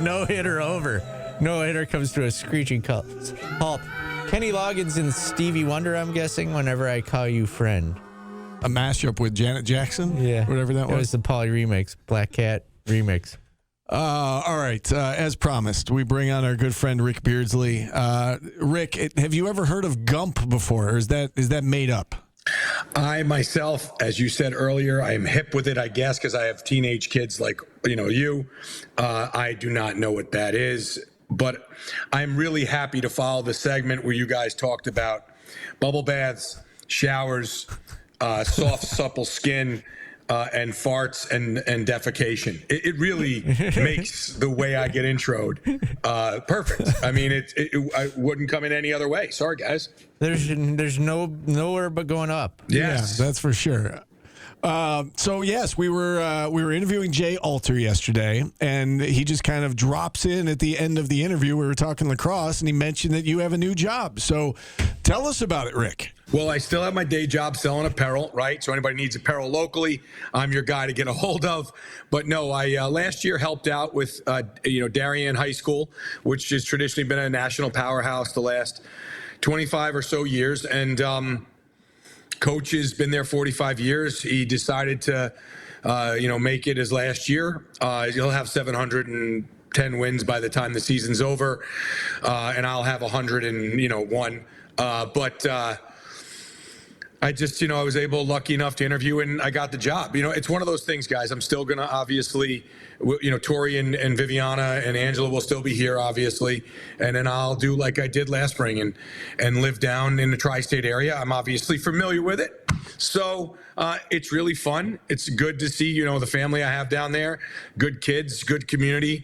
No hitter over. No hitter comes to a screeching halt. Kenny Loggins and Stevie Wonder, I'm guessing, whenever I call you friend. A mashup with Janet Jackson? Yeah. Whatever that was. It was the Paulie remix, Black Cat remix. All right. As promised, we bring on our good friend Ric Beardsley. Rick, have you ever heard of Gump before, or is that made up? I myself, as you said earlier, I am hip with it, I guess, because I have teenage kids like you. I do not know what that is, but I'm really happy to follow the segment where you guys talked about bubble baths, showers, soft, supple skin, and farts and defecation. It really makes the way I get introed perfect. I mean, I wouldn't come in any other way. Sorry, guys. There's nowhere but going up. Yes, yeah, that's for sure. So yes, we were interviewing Jay Alter yesterday, and he just kind of drops in at the end of the interview. We were talking lacrosse, and he mentioned that you have a new job. So tell us about it, Rick. Well, I still have my day job selling apparel, right? So anybody needs apparel locally, I'm your guy to get a hold of. But no, I last year helped out with Darien High School, which has traditionally been a national powerhouse the last 25 or so years, and Coach has been there 45 years. He decided to, make it his last year. He'll have 710 wins by the time the season's over, and I'll have 101. But I just, I was lucky enough to interview, and I got the job. It's one of those things, guys. I'm still going to obviously, Tori and Viviana and Angela will still be here, obviously. And then I'll do like I did last spring and live down in the tri-state area. I'm obviously familiar with it. So it's really fun. It's good to see, the family I have down there. Good kids, good community,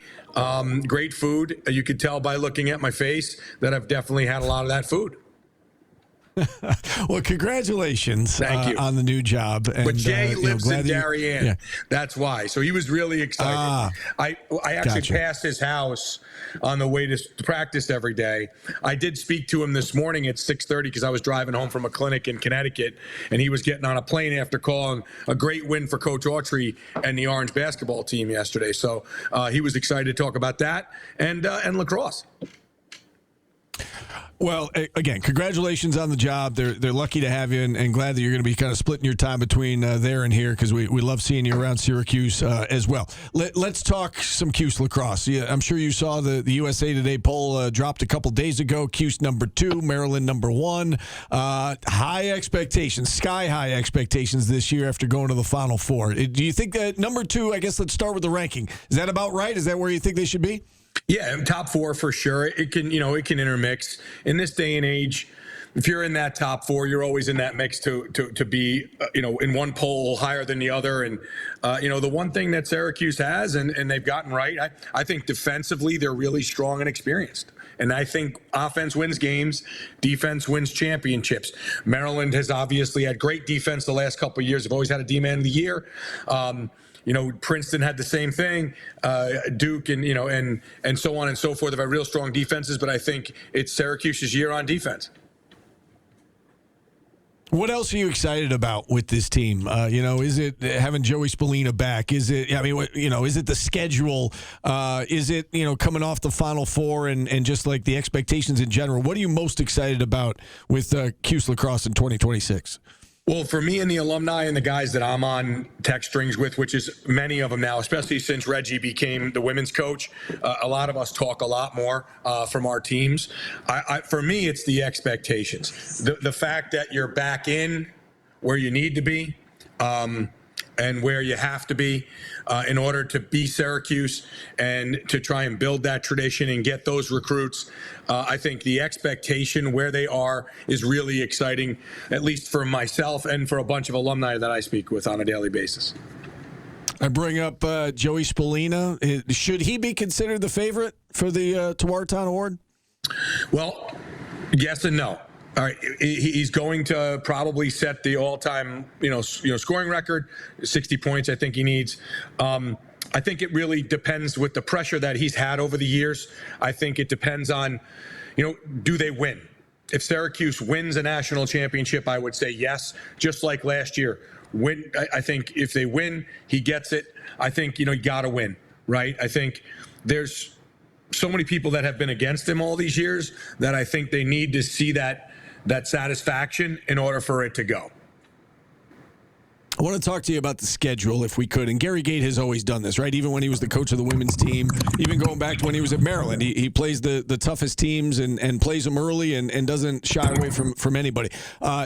great food. You could tell by looking at my face that I've definitely had a lot of that food. Well, congratulations Thank you. On the new job. And, but Jay lives in Darien. Yeah. That's why. So he was really excited. I actually passed his house on the way to practice every day. I did speak to him this morning at 6:30 because I was driving home from a clinic in Connecticut, and he was getting on a plane after calling a great win for Coach Autry and the Orange basketball team yesterday. So he was excited to talk about that and lacrosse. Well, again, congratulations on the job. They're lucky to have you, and glad that you're going to be kind of splitting your time between there and here, because we love seeing you around Syracuse as well. Let's talk some Cuse lacrosse. Yeah, I'm sure you saw the USA Today poll dropped a couple days ago. Cuse number 2, Maryland number 1. High expectations, sky-high expectations this year after going to the Final Four. Do you think that number 2, I guess let's start with the ranking. Is that about right? Is that where you think they should be? Yeah, top 4 for sure. It can intermix. In this day and age, if you're in that top 4, you're always in that mix to be, in one poll higher than the other. And, the one thing that Syracuse has, and they've gotten right, I think defensively they're really strong and experienced. And I think offense wins games, defense wins championships. Maryland has obviously had great defense the last couple of years. They've always had a D-man of the year. Princeton had the same thing, Duke and so on and so forth. They've had real strong defenses, but I think it's Syracuse's year on defense. What else are you excited about with this team? Is it having Joey Spelina back? Is it, is it the schedule? Is it, coming off the Final Four and just like the expectations in general? What are you most excited about with Cuse Lacrosse in 2026? Well, for me and the alumni and the guys that I'm on text strings with, which is many of them now, especially since Reggie became the women's coach, a lot of us talk a lot more from our teams. For me, it's the expectations. The fact that you're back in where you need to be and where you have to be in order to be Syracuse and to try and build that tradition and get those recruits. I think the expectation where they are is really exciting, at least for myself and for a bunch of alumni that I speak with on a daily basis. I bring up Joey Spelina. Should he be considered the favorite for the Tewaaraton Award? Well, yes and no. All right, he's going to probably set the all-time, scoring record, 60 points. I think he needs. I think it really depends with the pressure that he's had over the years. I think it depends on, do they win? If Syracuse wins a national championship, I would say yes, just like last year. I think if they win, he gets it. I think, you got to win, right? I think there's so many people that have been against him all these years that I think they need to see that satisfaction in order for it to go. I want to talk to you about the schedule, if we could. And Gary Gate has always done this, right? Even when he was the coach of the women's team, even going back to when he was at Maryland, he plays the toughest teams and plays them early and doesn't shy away from anybody.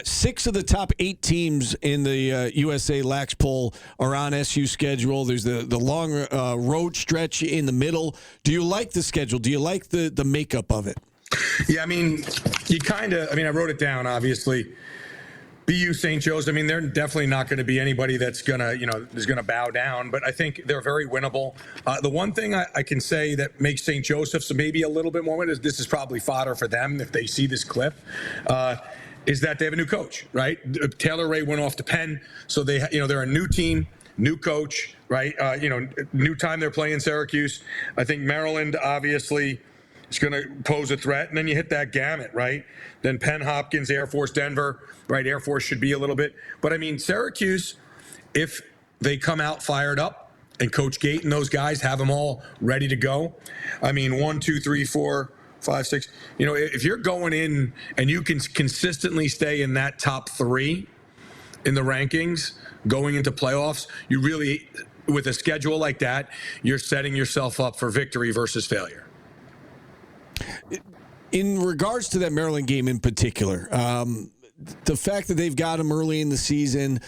6 of the top 8 teams in the USA Lax poll are on SU's schedule. There's the long road stretch in the middle. Do you like the schedule? Do you like the makeup of it? Yeah, I mean, I wrote it down, obviously. BU St. Joe's, they're definitely not going to be anybody that's going to bow down, but I think they're very winnable. The one thing I can say that makes St. Joseph's maybe a little bit more winnable, this is probably fodder for them if they see this clip, is that they have a new coach, right? Taylor Ray went off to Penn, so they're a new team, new coach, right? New time they're playing Syracuse. I think Maryland, obviously, is going to pose a threat, and then you hit that gamut, right? Then Penn, Hopkins, Air Force, Denver, right? Air Force should be a little bit. But, Syracuse, if they come out fired up and Coach Gate and those guys have them all ready to go, 1, 2, 3, 4, 5, 6, if you're going in and you can consistently stay in that top 3 in the rankings going into playoffs, you really, with a schedule like that, you're setting yourself up for victory versus failure. In regards to that Maryland game in particular, the fact that they've got them early in the season,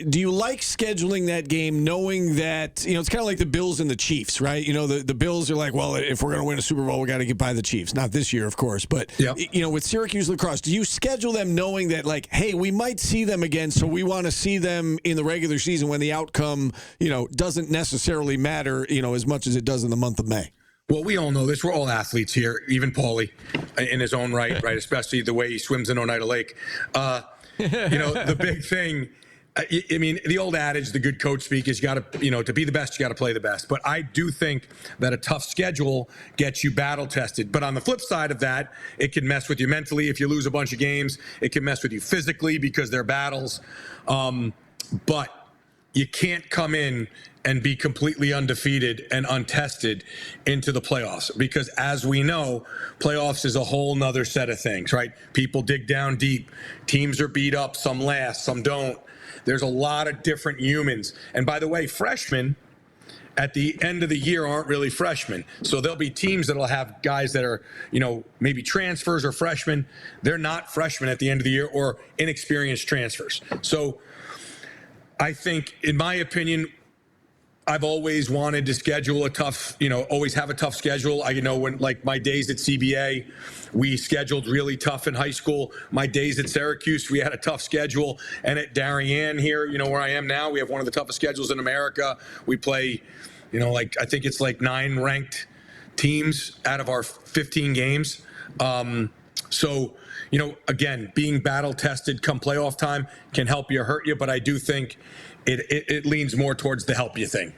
do you like scheduling that game knowing that, it's kind of like the Bills and the Chiefs, right? The Bills are like, well, if we're going to win a Super Bowl, we got to get by the Chiefs. Not this year, of course, but, yep. With Syracuse Lacrosse, do you schedule them knowing that, like, hey, we might see them again, so we want to see them in the regular season when the outcome, doesn't necessarily matter, as much as it does in the month of May? Well, we all know this. We're all athletes here, even Paulie in his own right, especially the way he swims in Oneida Lake. The big thing, the old adage, the good coach speak is you got to, to be the best, you got to play the best. But I do think that a tough schedule gets you battle tested. But on the flip side of that, it can mess with you mentally. If you lose a bunch of games, it can mess with you physically because they're battles. But you can't come in and be completely undefeated and untested into the playoffs. Because as we know, playoffs is a whole nother set of things, right? People dig down deep. Teams are beat up. Some last, some don't. There's a lot of different humans. And by the way, freshmen at the end of the year aren't really freshmen. So there'll be teams that'll have guys that are, maybe transfers or freshmen. They're not freshmen at the end of the year or inexperienced transfers. So I think, in my opinion, I've always wanted to schedule a tough, always have a tough schedule. When like my days at CBA, we scheduled really tough in high school. My days at Syracuse, we had a tough schedule. And at Darien here, where I am now, we have one of the toughest schedules in America. We play, I think it's like 9 ranked teams out of our 15 games. So, again, being battle tested come playoff time can help you or hurt you, but I do think it leans more towards the help you thing.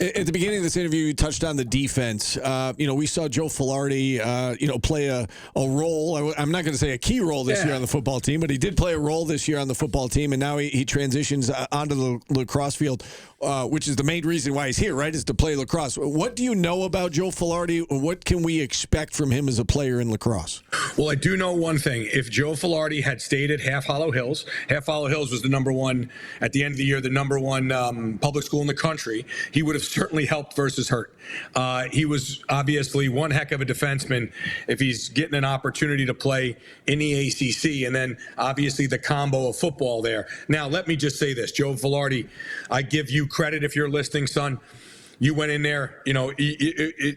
At the beginning of this interview, you touched on the defense. We saw Joe Filardi, play a role. I'm not going to say a key role this year on the football team, but he did play a role this year on the football team, and now he transitions onto the lacrosse field, which is the main reason why he's here, right, is to play lacrosse. What do you know about Joe Filardi? What can we expect from him as a player in lacrosse? Well, I do know one thing. If Joe Filardi had stayed at Half Hollow Hills was the number one, at the end of the year, the number one public school in the country, he would have certainly helped versus hurt. He was obviously one heck of a defenseman if he's getting an opportunity to play in the ACC, and then obviously the combo of football there. Now, let me just say this. Joe Filardi, I give you credit if you're listening, son. You went in there,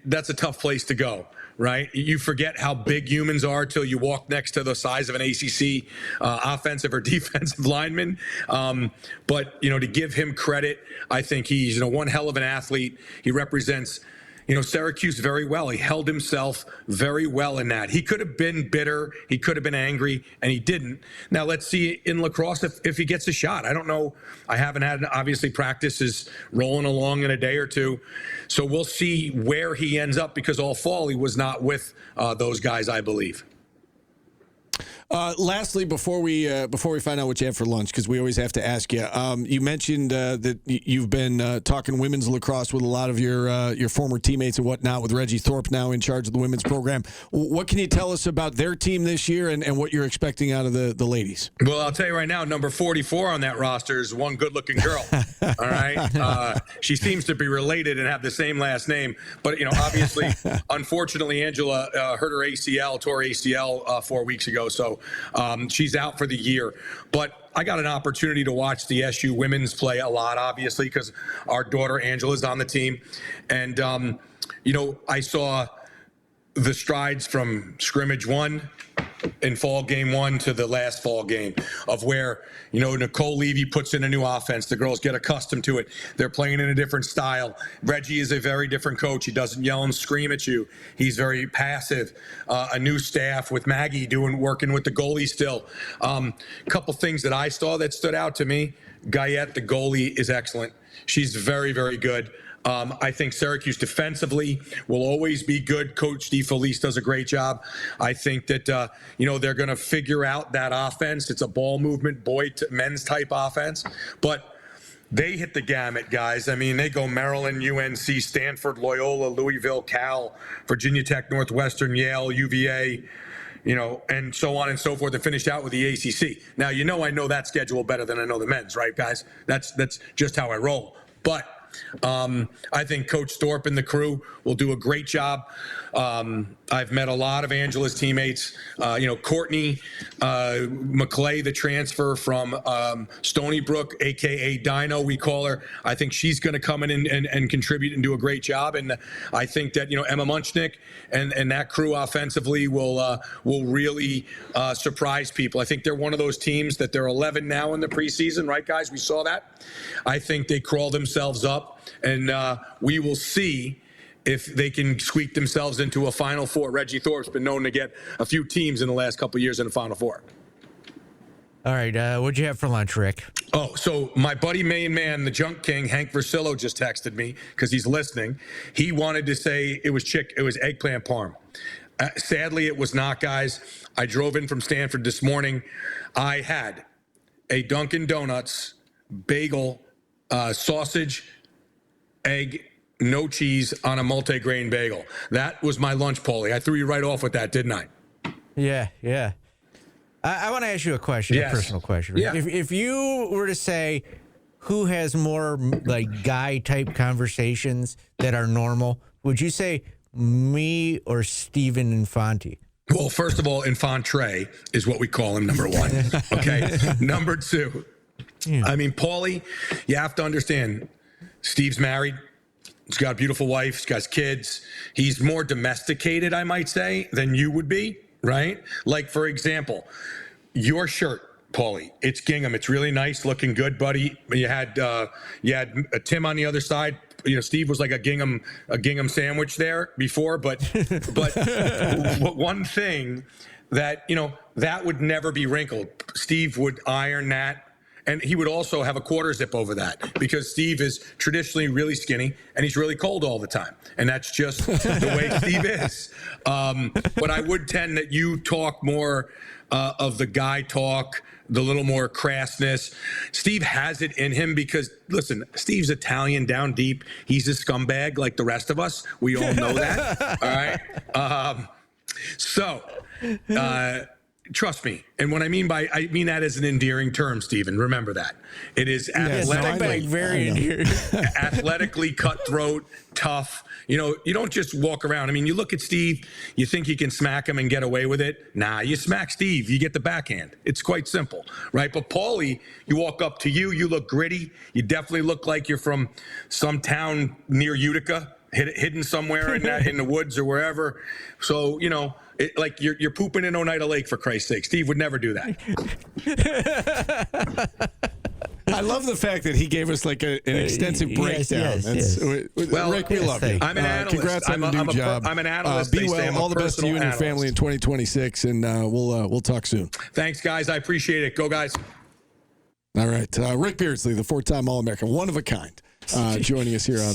that's a tough place to go. Right? You forget how big humans are till you walk next to the size of an ACC offensive or defensive lineman. But, to give him credit, I think he's, one hell of an athlete. He represents, Syracuse very well. He held himself very well in that. He could have been bitter. He could have been angry, and he didn't. Now, let's see in lacrosse if he gets a shot. I don't know. I haven't had, obviously, practice is rolling along in a day or two. So we'll see where he ends up because all fall he was not with those guys, I believe. Lastly, before we find out what you have for lunch, because we always have to ask you, you mentioned that you've been talking women's lacrosse with a lot of your former teammates and whatnot, with Reggie Thorpe now in charge of the women's program. What can you tell us about their team this year and what you're expecting out of the ladies? Well, I'll tell you right now, number 44 on that roster is one good-looking girl. All right, she seems to be related and have the same last name, but obviously, unfortunately, Angela hurt her ACL, tore ACL 4 weeks ago, so she's out for the year. But I got an opportunity to watch the SU women's play a lot, obviously, because our daughter Angela's on the team, and I saw the strides from scrimmage 1 in fall game 1 to the last fall game of where, Nicole Levy puts in a new offense. The girls get accustomed to it. They're playing in a different style. Reggie is a very different coach. He doesn't yell and scream at you. He's very passive. A new staff with Maggie working with the goalie still. Couple things that I saw that stood out to me. Guyette, the goalie, is excellent. She's very, very good. I think Syracuse defensively will always be good. Coach Steve Felice does a great job. I think that, they're going to figure out that offense. It's a ball movement, men's type offense. But they hit the gamut, guys. I mean, they go Maryland, UNC, Stanford, Loyola, Louisville, Cal, Virginia Tech, Northwestern, Yale, UVA, and so on and so forth, and finished out with the ACC. Now, I know that schedule better than I know the men's, right, guys? That's just how I roll. But I think Coach Thorpe and the crew will do a great job. I've met a lot of Angela's teammates. Courtney McClay, the transfer from Stony Brook, a.k.a. Dino, we call her. I think she's going to come in and contribute and do a great job. And I think that, Emma Munchnick and that crew offensively will really surprise people. I think they're one of those teams that they're 11 now in the preseason, right, guys? We saw that. I think they crawl themselves up, and we will see if they can squeak themselves into a Final Four. Reggie Thorpe's been known to get a few teams in the last couple of years in the Final Four. All right, what'd you have for lunch, Rick? Oh, so my buddy main man, the Junk King, Hank Versillo, just texted me because he's listening. He wanted to say it was eggplant parm. Sadly, it was not, guys. I drove in from Stanford this morning. I had a Dunkin' Donuts bagel, sausage, egg, no cheese on a multigrain bagel. That was my lunch, Paulie. I threw you right off with that, didn't I? Yeah. I want to ask you a question, Yes. a personal question. Yeah. If you were to say who has more like guy type conversations that are normal, would you say me or Steven Infante? Well, first of all, Infante is what we call him, number one. Okay. Number two, I mean, Paulie, you have to understand, Steve's married. He's got a beautiful wife. He's got kids. He's more domesticated, I might say, than you would be, right? Like, for example, your shirt, Paulie, it's gingham. It's really nice, looking good, buddy. You had a Tim on the other side. Steve was like a gingham sandwich there before, but one thing that that would never be wrinkled. Steve would iron that. And he would also have a quarter zip over that because Steve is traditionally really skinny and he's really cold all the time. And that's just the way Steve is. But I would tend that you talk more of the guy talk, the little more crassness. Steve has it in him because, listen, Steve's Italian down deep. He's a scumbag like the rest of us. We all know that. All right. Trust me. And what I mean that as an endearing term, Stephen. Remember that. It is athletically cutthroat, tough. You don't just walk around. I mean, you look at Steve, you think you can smack him and get away with it. Nah, you smack Steve, you get the backhand. It's quite simple, right? But Paulie, you walk up to you look gritty. You definitely look like you're from some town near Utica, hidden somewhere in the woods or wherever. So, like you're pooping in Oneida Lake, for Christ's sake. Steve would never do that. I love the fact that he gave us like an extensive breakdown. Yes. Well, Rick, we love you. I'm an analyst. Congrats on the new job. I'm an analyst. Be well. All the best to you and your family in 2026, and we'll talk soon. Thanks, guys. I appreciate it. Go, guys. All right. Ric Beardsley, the 4-time All-American, one of a kind, joining us here on